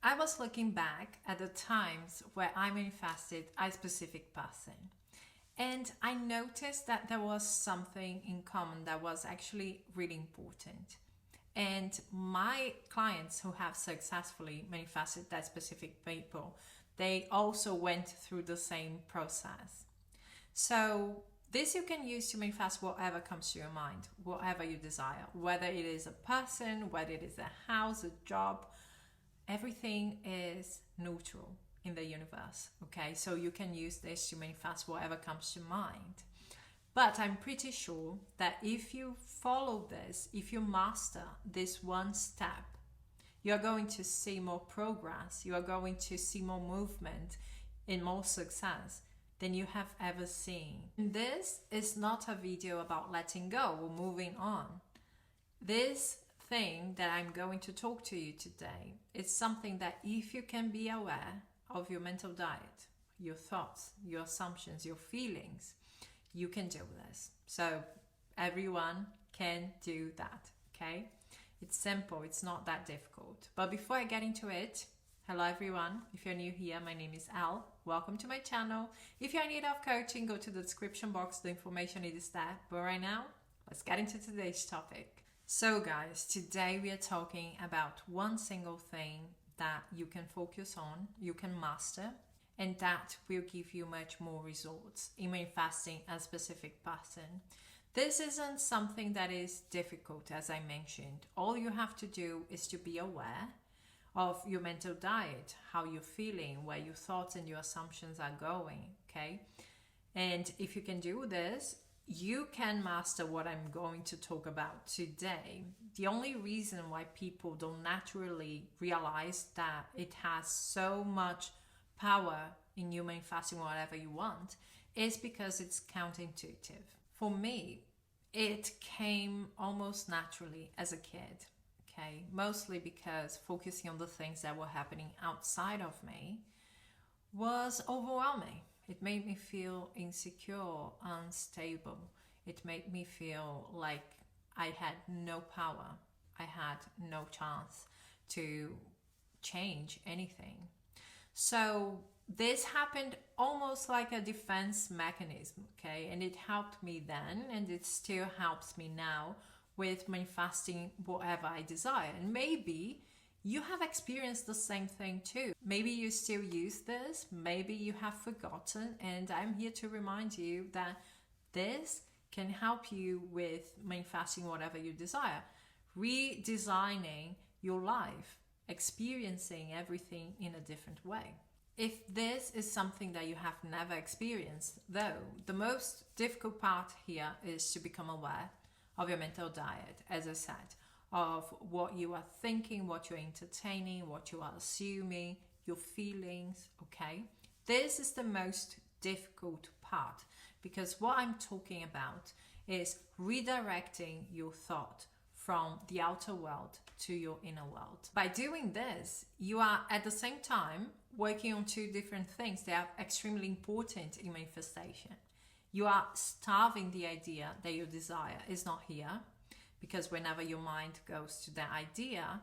I was looking back at the times where I manifested a specific person. And I noticed that there was something in common that was actually really important. And my clients who have successfully manifested that specific people, they also went through the same process. So this you can use to manifest whatever comes to your mind, whatever you desire, whether it is a person, whether it is a house, a job, everything is neutral in the universe. Okay, so you can use this to manifest whatever comes to mind. But I'm pretty sure that if you follow this, if you master this one step, you are going to see more progress, you are going to see more movement and more success than you have ever seen. This is not a video about letting go or moving on. This thing that I'm going to talk to you today is something that if you can be aware of your mental diet, your thoughts, your assumptions, your feelings, you can do this. So everyone can do that, okay? It's simple, it's not that difficult. But before I get into it, hello everyone. If you're new here, my name is Elle. Welcome to my channel. If you're in need of coaching, go to the description box, the information is there. But right now, let's get into today's topic. So guys, today we are talking about one single thing that you can focus on, you can master, and that will give you much more results in manifesting a specific person. This isn't something that is difficult, as I mentioned. All you have to do is to be aware of your mental diet, how you're feeling, where your thoughts and your assumptions are going, okay? And if you can do this, you can master what I'm going to talk about today. The only reason why people don't naturally realize that it has so much power in you manifesting whatever you want is because it's counterintuitive. For me, it came almost naturally as a kid, okay? Mostly because focusing on the things that were happening outside of me was overwhelming. It made me feel insecure, unstable. It made me feel like I had no power. I had no chance to change anything. So this happened almost like a defense mechanism, okay? And it helped me then, and it still helps me now with manifesting whatever I desire. And maybe you have experienced the same thing too. Maybe you still use this, maybe you have forgotten, and I'm here to remind you that this can help you with manifesting whatever you desire, redesigning your life, experiencing everything in a different way. If this is something that you have never experienced, though, the most difficult part here is to become aware of your mental diet, as I said, of what you are thinking, what you're entertaining, what you are assuming, your feelings, okay? This is the most difficult part because what I'm talking about is redirecting your thought from the outer world to your inner world. By doing this, you are at the same time working on two different things that are extremely important in manifestation. You are starving the idea that your desire is not here, because whenever your mind goes to that idea,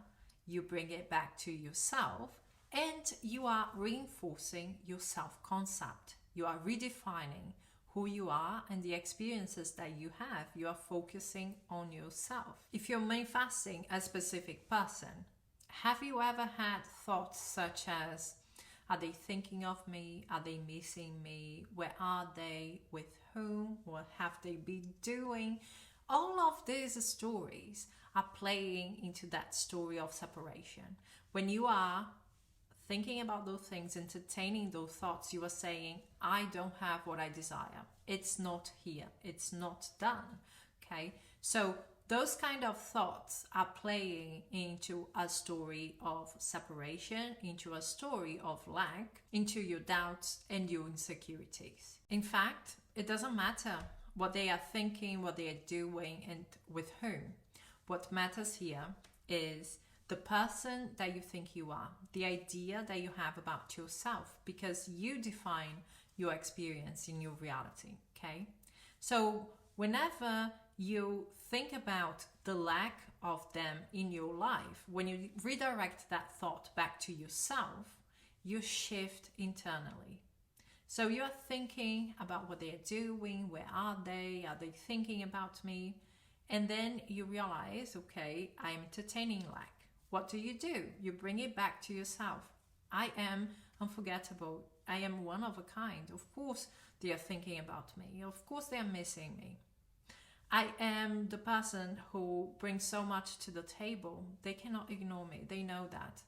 you bring it back to yourself, and you are reinforcing your self-concept. You are redefining who you are and the experiences that you have. You are focusing on yourself. If you're manifesting a specific person, have you ever had thoughts such as, are they thinking of me? Are they missing me? Where are they? With whom? What have they been doing? All of these stories are playing into that story of separation. When you are thinking about those things, entertaining those thoughts, you are saying, I don't have what I desire. It's not here. It's not done. Okay? So those kind of thoughts are playing into a story of separation, into a story of lack, into your doubts and your insecurities. In fact, it doesn't matter what they are thinking, what they are doing, and with whom. What matters here is the person that you think you are, the idea that you have about yourself, because you define your experience in your reality, okay? So whenever you think about the lack of them in your life, when you redirect that thought back to yourself, you shift internally. So you're thinking about what they're doing, where are they thinking about me? And then you realize, okay, I'm entertaining lack. What do? You bring it back to yourself. I am unforgettable. I am one of a kind. Of course they are thinking about me. Of course they are missing me. I am the person who brings so much to the table. They cannot ignore me. They know that.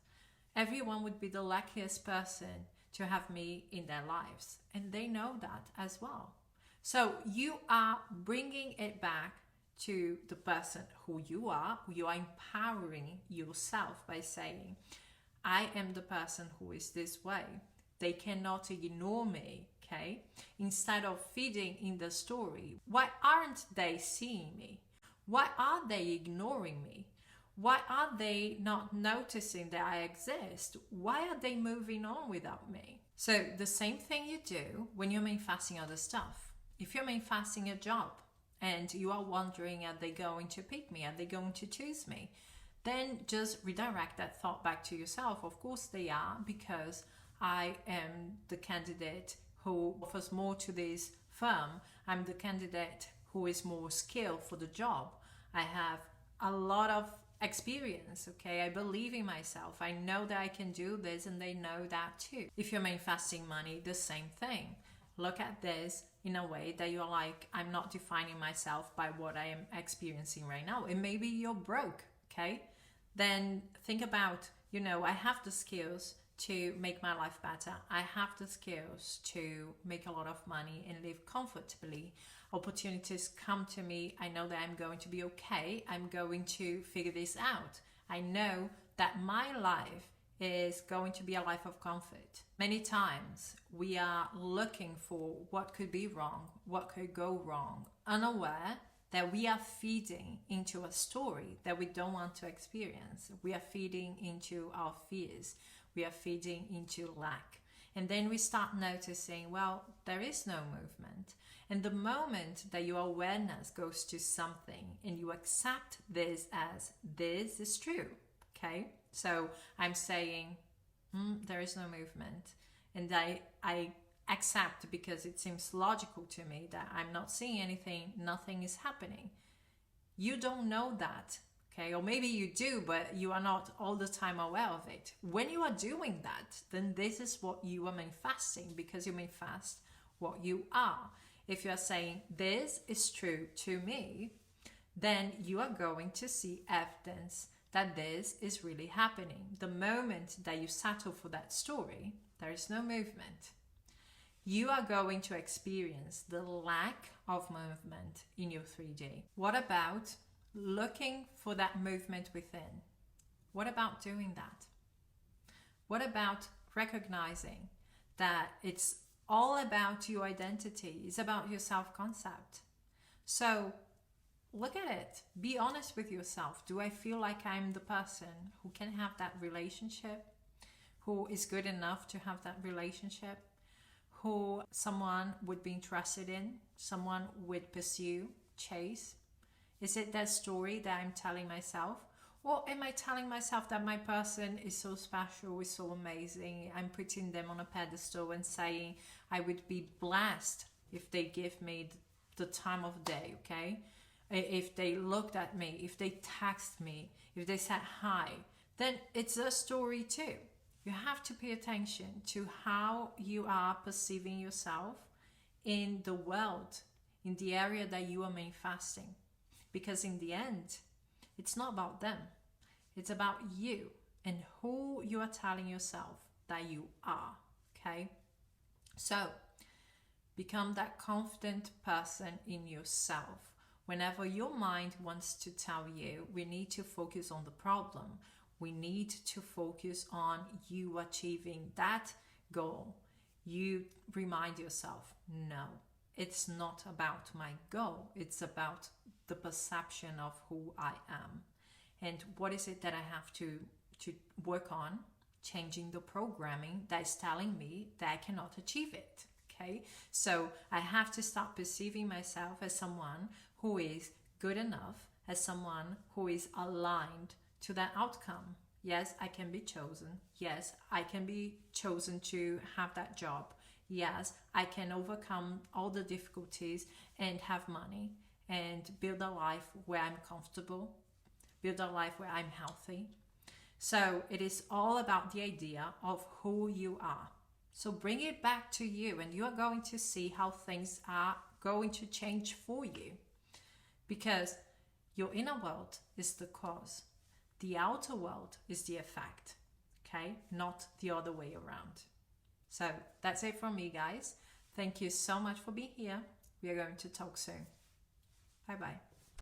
Everyone would be the luckiest person to have me in their lives. And they know that as well. So you are bringing it back to the person who you are. You are empowering yourself by saying, I am the person who is this way. They cannot ignore me, okay? Instead of feeding in the story, why aren't they seeing me? Why are they ignoring me? Why are they not noticing that I exist? Why are they moving on without me? So the same thing you do when you're manifesting other stuff. If you're manifesting a job and you are wondering, are they going to pick me? Are they going to choose me? Then just redirect that thought back to yourself. Of course they are, because I am the candidate who offers more to this firm. I'm the candidate who is more skilled for the job. I have a lot of experience, okay? I believe in myself. I know that I can do this, and they know that too. If you're manifesting money, the same thing. Look at this in a way that you're like, I'm not defining myself by what I am experiencing right now. And maybe you're broke, okay? Then think about, I have the skills to make my life better. I have the skills to make a lot of money and live comfortably. Opportunities come to me. I know that I'm going to be okay. I'm going to figure this out. I know that my life is going to be a life of comfort. Many times we are looking for what could be wrong, what could go wrong, unaware that we are feeding into a story that we don't want to experience. We are feeding into our fears. We are feeding into lack. And then we start noticing, well, there is no movement. And the moment that your awareness goes to something and you accept this as this is true, okay? So I'm saying, there is no movement. And I accept, because it seems logical to me, that I'm not seeing anything, nothing is happening. You don't know that, okay? Or maybe you do, but you are not all the time aware of it. When you are doing that, then this is what you are manifesting, because you manifest what you are. If you are saying, this is true to me, then you are going to see evidence that this is really happening. The moment that you settle for that story, there is no movement. You are going to experience the lack of movement in your 3D. What about looking for that movement within? What about doing that? What about recognizing that it's all about your identity? It's about your self-concept. So look at it. Be honest with yourself. Do I feel like I'm the person who can have that relationship? Who is good enough to have that relationship? Who someone would be interested in? Someone would pursue, chase? Is it that story that I'm telling myself? Or am I telling myself that my person is so special, is so amazing? I'm putting them on a pedestal and saying I would be blessed if they give me the time of day, okay? If they looked at me, if they text me, if they said hi, then it's a story too. You have to pay attention to how you are perceiving yourself in the world, in the area that you are manifesting. Because in the end, it's not about them. It's about you and who you are telling yourself that you are, okay? So, become that confident person in yourself. Whenever your mind wants to tell you, we need to focus on the problem. We need to focus on you achieving that goal. You remind yourself, no, it's not about my goal. It's about the perception of who I am. And what is it that I have to work on? Changing the programming that is telling me that I cannot achieve it. Okay, so I have to start perceiving myself as someone who is good enough as someone who is aligned to that outcome. Yes, I can be chosen. Yes, I can be chosen to have that job. Yes, I can overcome all the difficulties and have money and build a life where I'm comfortable, build a life where I'm healthy. So it is all about the idea of who you are. So bring it back to you, and you are going to see how things are going to change for you, because your inner world is the cause. The outer world is the effect, okay? Not the other way around. So that's it from me, guys. Thank you so much for being here. We are going to talk soon. Bye-bye.